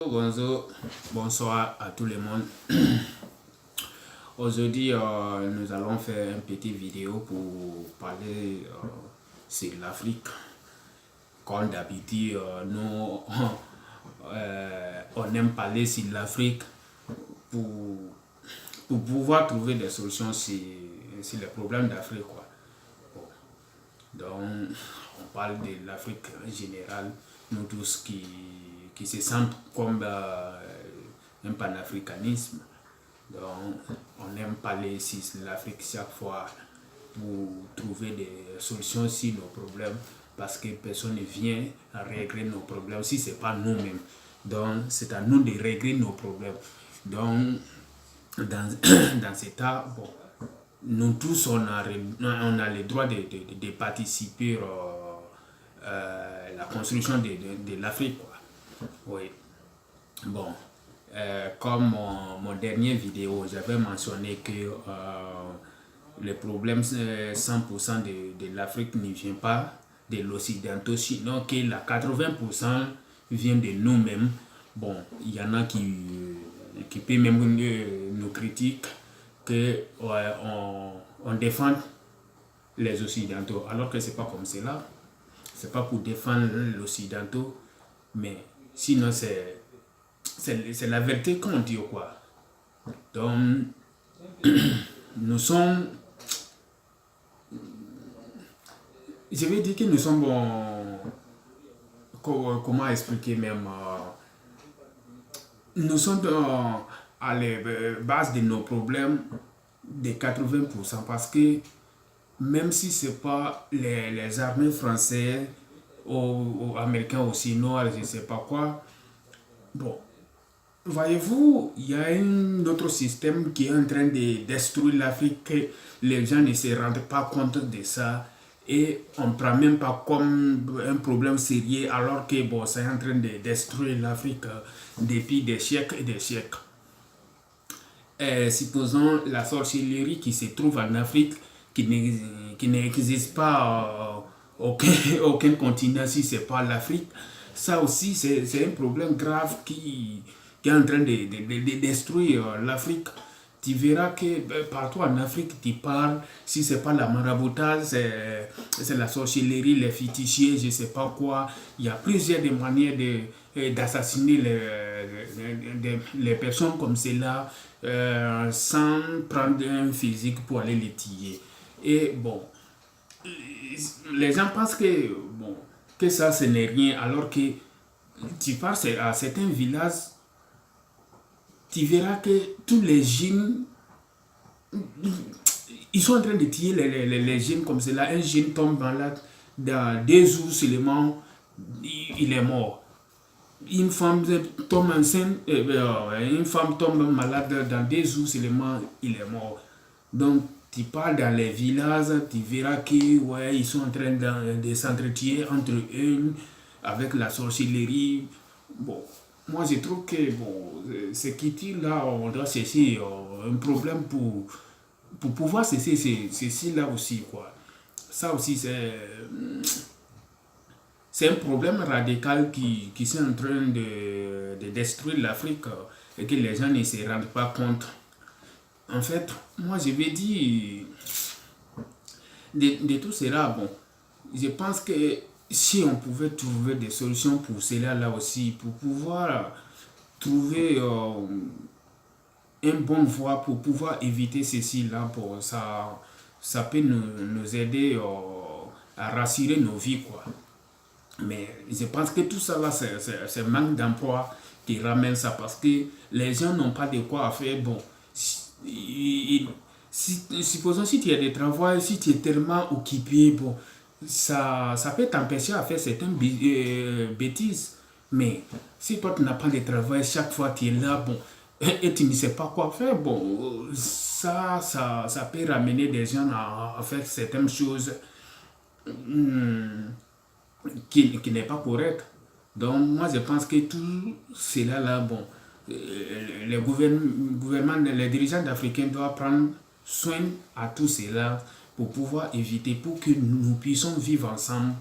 Bonjour, bonsoir à tout le monde. Aujourd'hui, nous allons faire une petite vidéo pour parler sur l'Afrique. Comme d'habitude, nous, on aime parler sur l'Afrique pour, pour pouvoir trouver des solutions sur les problèmes d'Afrique, quoi. Bon. Donc, on parle de l'Afrique en général, nous tous qui se sentent comme un panafricanisme. Donc, on aime parler sur l'Afrique chaque fois pour trouver des solutions sur nos problèmes, parce que personne ne vient à régler nos problèmes si ce n'est pas nous-mêmes. Donc, c'est à nous de régler nos problèmes. Donc, dans cet cas, bon, nous tous, on a le droit de participer à la construction de l'Afrique, quoi. Oui. Bon, comme mon dernière vidéo, j'avais mentionné que le problème 100% de l'Afrique ne vient pas de l'Occidentaux, sinon que la 80% vient de nous-mêmes. Bon, il y en a qui peut même nous critiquer que on défend les Occidentaux, alors que c'est pas comme cela. C'est pas pour défendre l'Occidentaux, mais sinon c'est la vérité qu'on dit, quoi. Donc, nous sommes, je vais dire que nous sommes, comment expliquer même, nous sommes à la base de nos problèmes de 80%, parce que même si ce n'est pas les armées françaises ou américains ou chinois, je ne sais pas quoi, bon, voyez-vous, il y a un autre système qui est en train de détruire l'Afrique. Les gens ne se rendent pas compte de ça et on ne prend même pas comme un problème sérieux, alors que bon, c'est en train de détruire l'Afrique depuis des siècles et des siècles. Supposons la sorcellerie qui se trouve en Afrique, qui n'existe pas aucun continent si ce n'est pas l'Afrique. Ça aussi, c'est un problème grave qui est en train de détruire l'Afrique. Tu verras que partout en Afrique, tu parles, si ce n'est pas la maraboutage, c'est la sorcellerie, les fétichiers, je ne sais pas quoi. Il y a plusieurs manières d'assassiner les personnes comme cela, sans prendre un physique pour aller les tuer. Et bon, les gens pensent que ça, ce n'est rien, alors que tu pars à certains villages, tu verras que tous les jeunes, ils sont en train de tuer les jeunes comme cela. Un jeune tombe malade, dans 2 jours seulement, il est mort. Une femme tombe enceinte, une femme tombe malade, dans 2 jours seulement, il est mort. Donc, tu parles dans les villages, tu verras qu'ils ouais, ils sont en train de s'entretuer entre eux avec la sorcellerie. Bon, moi je trouve que bon, ce qui tire là, on doit cesser un problème pour pouvoir cesser ceci là aussi, quoi. Ça aussi, c'est un problème radical qui est en train de détruire l'Afrique et que les gens ne se rendent pas compte. En fait, moi je vais dire de tout cela, bon, je pense que si on pouvait trouver des solutions pour cela là aussi, pour pouvoir trouver une bonne voie pour pouvoir éviter ceci là, bon, ça peut nous aider à rassurer nos vies, quoi. Mais je pense que tout ça là, c'est manque d'emploi qui ramène ça, parce que les gens n'ont pas de quoi faire. Bon, supposons si tu as des travaux, si tu es tellement occupé, bon, ça peut t'empêcher à faire certaines bêtises. Mais si toi tu n'as pas de travail, chaque fois tu es là, bon, et tu ne sais pas quoi faire, bon, ça peut ramener des gens à faire certaines choses qui n'est pas correct. Donc moi je pense que tout cela là, bon, les gouvernements, les dirigeants africains doivent prendre soin à tout cela pour pouvoir éviter, pour que nous puissions vivre ensemble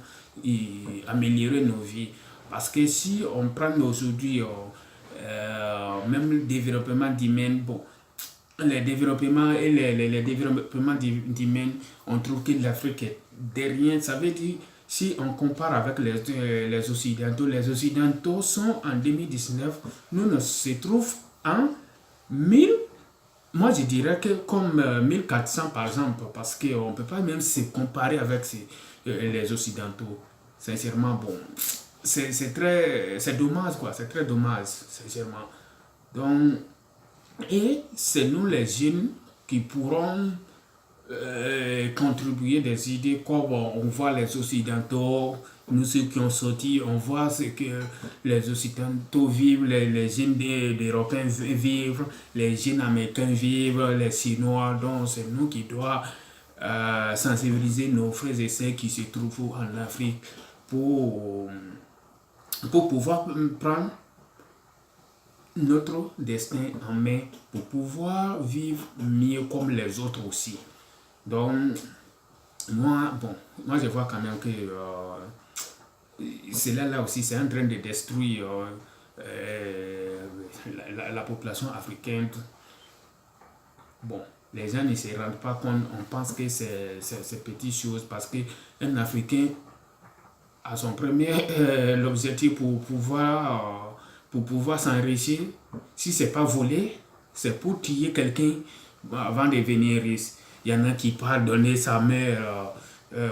et améliorer nos vies. Parce que si on prend aujourd'hui même le développement d'humain, bon, les développements et les développements d'humain, on trouve que l'Afrique est derrière. Ça veut dire, si on compare avec les Occidentaux sont en 2019, nous on se trouve en 1000. Moi, je dirais que comme 1400 par exemple, parce qu'on ne peut pas même se comparer avec les Occidentaux. Sincèrement, bon, c'est dommage, quoi. C'est très dommage, sincèrement. Donc, et c'est nous les jeunes qui pourrons contribuer des idées comme on voit les Occidentaux, nous ceux qui ont sorti, on voit ce que les Occidentaux vivent, les jeunes Européens vivent, les jeunes Américains vivent, les Chinois, donc c'est nous qui doivent sensibiliser nos frères et sœurs qui se trouvent en Afrique pour, pour pouvoir prendre notre destin en main, pour pouvoir vivre mieux comme les autres aussi. Donc, moi je vois quand même que cela là aussi, c'est en train de détruire la population africaine. Bon, les gens ne se rendent pas compte, on pense que c'est petites choses parce qu'un Africain a son premier l'objectif pour pouvoir s'enrichir. Si ce n'est pas voler, c'est pour tuer quelqu'un avant de venir riche. Il y en a qui partent donner sa mère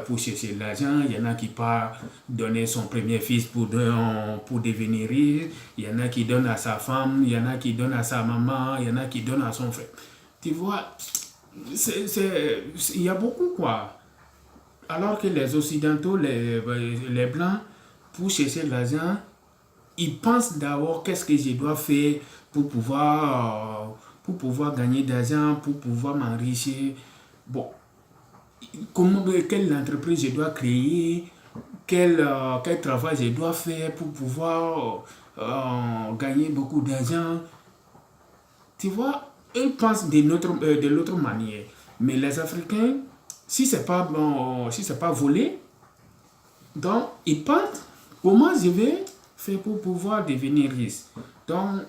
pour chercher l'argent, il y en a qui partent donner son premier fils pour devenir riche, il y en a qui donnent à sa femme, il y en a qui donnent à sa maman, il y en a qui donnent à son frère. Tu vois, il y a beaucoup quoi. Alors que les Occidentaux, les Blancs, pour chercher l'argent, ils pensent d'abord qu'est-ce que je dois faire pour pouvoir gagner d'argent, pour pouvoir m'enrichir. Bon, quelle entreprise je dois créer, quel travail je dois faire pour pouvoir gagner beaucoup d'argent. Tu vois, ils pensent de l'autre manière. Mais les Africains, si c'est pas bon, si c'est pas volé, donc ils pensent comment je vais faire pour pouvoir devenir riche. Donc,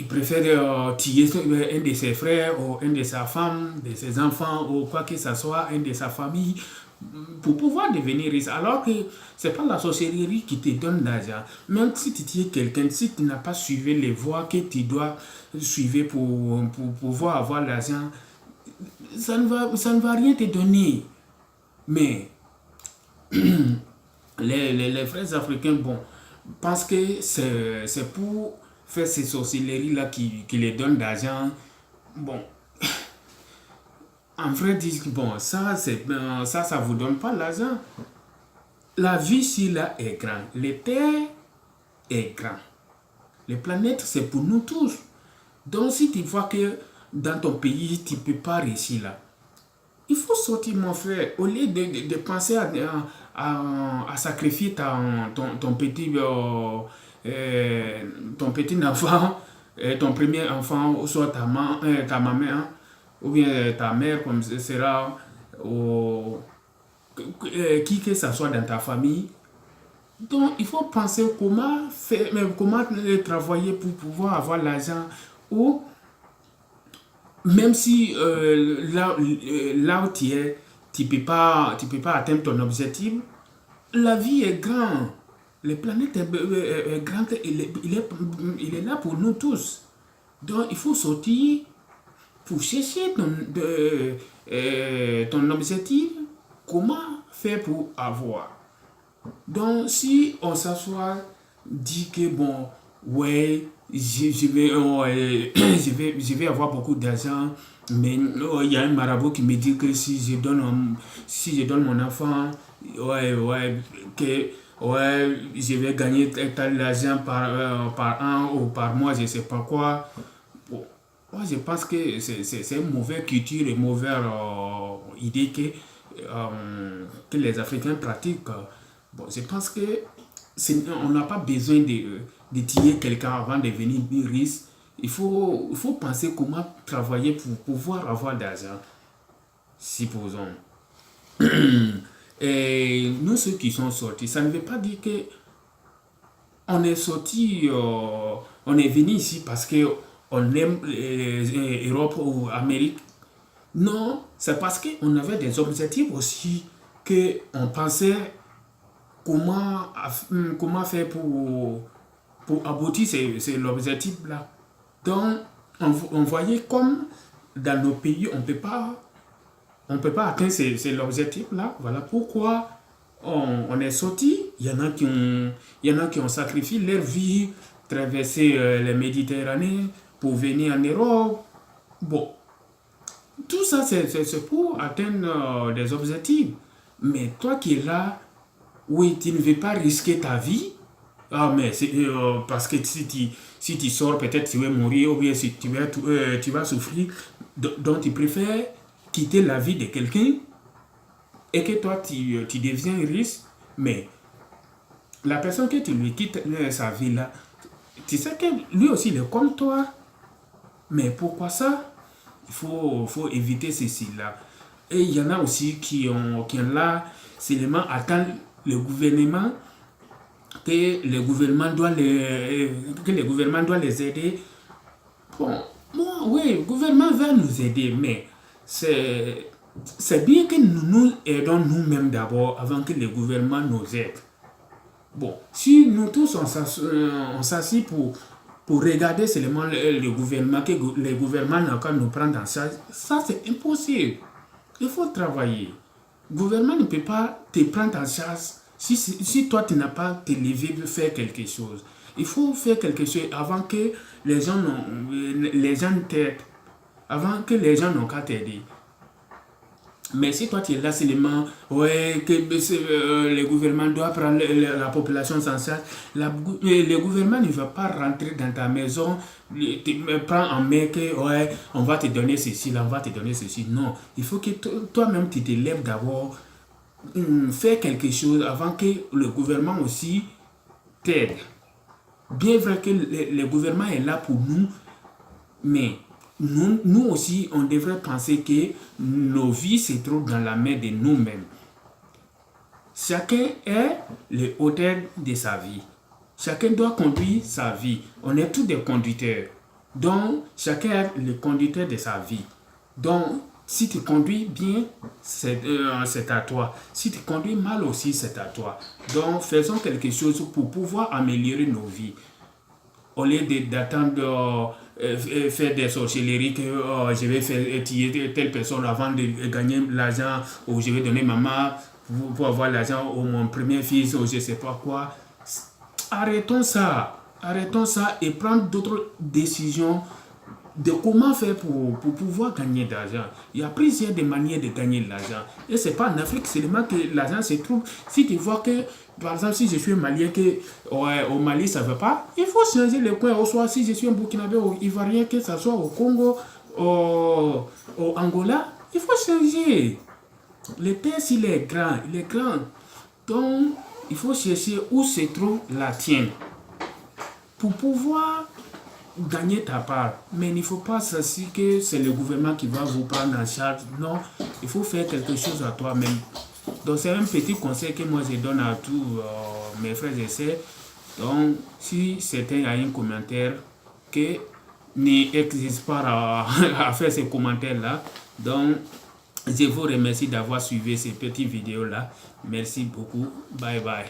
il préfère tuer un de ses frères ou un de sa femme, de ses enfants ou quoi que ce soit, un de sa famille pour pouvoir devenir riche. Alors que ce n'est pas la sorcellerie qui te donne l'argent. Même si tu es quelqu'un, si tu n'as pas suivi les voies que tu dois suivre pour pouvoir avoir l'argent, ça ne va rien te donner. Mais les frères africains, bon, pensent que c'est pour faire ces sorcelleries-là qui les donnent d'argent. Bon, en vrai, disent que bon, ça vous donne pas l'argent. La vie ici, là, est grande. La Terre est grande. Les planètes, c'est pour nous tous. Donc, si tu vois que dans ton pays, tu ne peux pas réussir là, il faut sortir, mon frère. Au lieu de penser à sacrifier ton petit enfant, ton premier enfant, ou soit ta maman, hein, ou bien ta mère, comme ce sera, qui que ce soit dans ta famille. Donc, il faut penser comment faire, comment travailler pour pouvoir avoir l'argent ou même si là où tu es, tu ne peux pas atteindre ton objectif, la vie est grande. La planète est grande, il est là pour nous tous. Donc il faut sortir pour chercher ton objectif, comment faire pour avoir. Donc si on s'assoit, dit que bon, ouais, je vais avoir beaucoup d'argent, mais il y a un marabout qui me dit que si je donne mon enfant, je vais gagner tel d'argent par an ou par mois, je ne sais pas quoi. Bon, moi, je pense que c'est une mauvaise culture et une mauvaise idée que les Africains pratiquent. Bon, je pense que on n'a pas besoin de tuer quelqu'un avant de devenir riche. Il faut penser comment travailler pour pouvoir avoir d'argent. Supposons. Et nous, ceux qui sont sortis, ça ne veut pas dire que on est sorti, on est venu ici parce qu'on aime l'Europe ou l'Amérique. Non, c'est parce qu'on avait des objectifs aussi qu'on pensait comment faire pour aboutir ces objectifs-là. Donc, on voyait comme dans nos pays, on ne peut pas atteindre ces objectifs-là. Voilà pourquoi on est sorti. Il y en a qui ont sacrifié leur vie, traversé la Méditerranée pour venir en Europe. Bon, tout ça, c'est pour atteindre des objectifs. Mais toi qui es là, oui, tu ne veux pas risquer ta vie. Ah, mais c'est parce que si tu sors, peut-être tu vas mourir ou bien si tu vas souffrir. Donc, tu préfères quitter la vie de quelqu'un et que toi, tu deviens riche. Mais la personne que tu lui quittes sa vie là, tu sais que lui aussi, il est comme toi. Mais pourquoi ça? Il faut éviter ceci là. Et il y en a aussi qui ont là, seulement attendent le gouvernement, que le gouvernement doit les aider. Bon, oui, le gouvernement va nous aider, mais c'est bien que nous nous aidons nous-mêmes d'abord avant que le gouvernement nous aide. Bon, si nous tous on s'assied pour regarder seulement le gouvernement, que le gouvernement n'a qu'à nous prendre en charge, ça c'est impossible. Il faut travailler. Le gouvernement ne peut pas te prendre en charge si toi tu n'as pas te levé de faire quelque chose. Il faut faire quelque chose avant que les gens t'aident, avant que les gens n'ont qu'à t'aider. Mais si toi tu es là seulement, ouais, que le gouvernement doit prendre la population en charge, le gouvernement ne va pas rentrer dans ta maison, te prendre en main que, ouais, on va te donner ceci, là, on va te donner ceci. Non, il faut que toi-même tu te lèves d'abord, faire quelque chose avant que le gouvernement aussi t'aide. Bien vrai que le gouvernement est là pour nous, mais nous aussi, on devrait penser que nos vies se trouvent dans la main de nous-mêmes. Chacun est le auteur de sa vie. Chacun doit conduire sa vie. On est tous des conducteurs. Donc, chacun est le conducteur de sa vie. Donc, si tu conduis bien, c'est à toi. Si tu conduis mal aussi, c'est à toi. Donc, faisons quelque chose pour pouvoir améliorer nos vies. Au lieu d'attendre faire des sorcelleries que je vais faire tuer telle personne avant de gagner l'argent, ou je vais donner maman pour avoir l'argent, ou mon premier fils, ou je ne sais pas quoi. Arrêtons ça et prendre d'autres décisions de comment faire pour pouvoir gagner de l'argent. Il y a plusieurs manières de gagner de l'argent. Et ce n'est pas en Afrique seulement que l'argent se trouve. Si tu vois que, par exemple, si je suis un Malien, que au Mali, ça ne veut pas, il faut changer le coin. Ou soit si je suis un Burkinabé ou Ivoirien, que ce soit au Congo, au Angola, il faut changer. Le pays, il est grand. Donc, il faut chercher où se trouve la tienne pour pouvoir gagner ta part. Mais il ne faut pas s'assurer que c'est le gouvernement qui va vous prendre en charge. Non, il faut faire quelque chose à toi-même. Donc c'est un petit conseil que moi je donne à tous mes frères et sœurs. Donc si certains a un commentaire que n'hésite pas à faire ces commentaires-là. Donc je vous remercie d'avoir suivi ces petites vidéos-là. Merci beaucoup. Bye bye.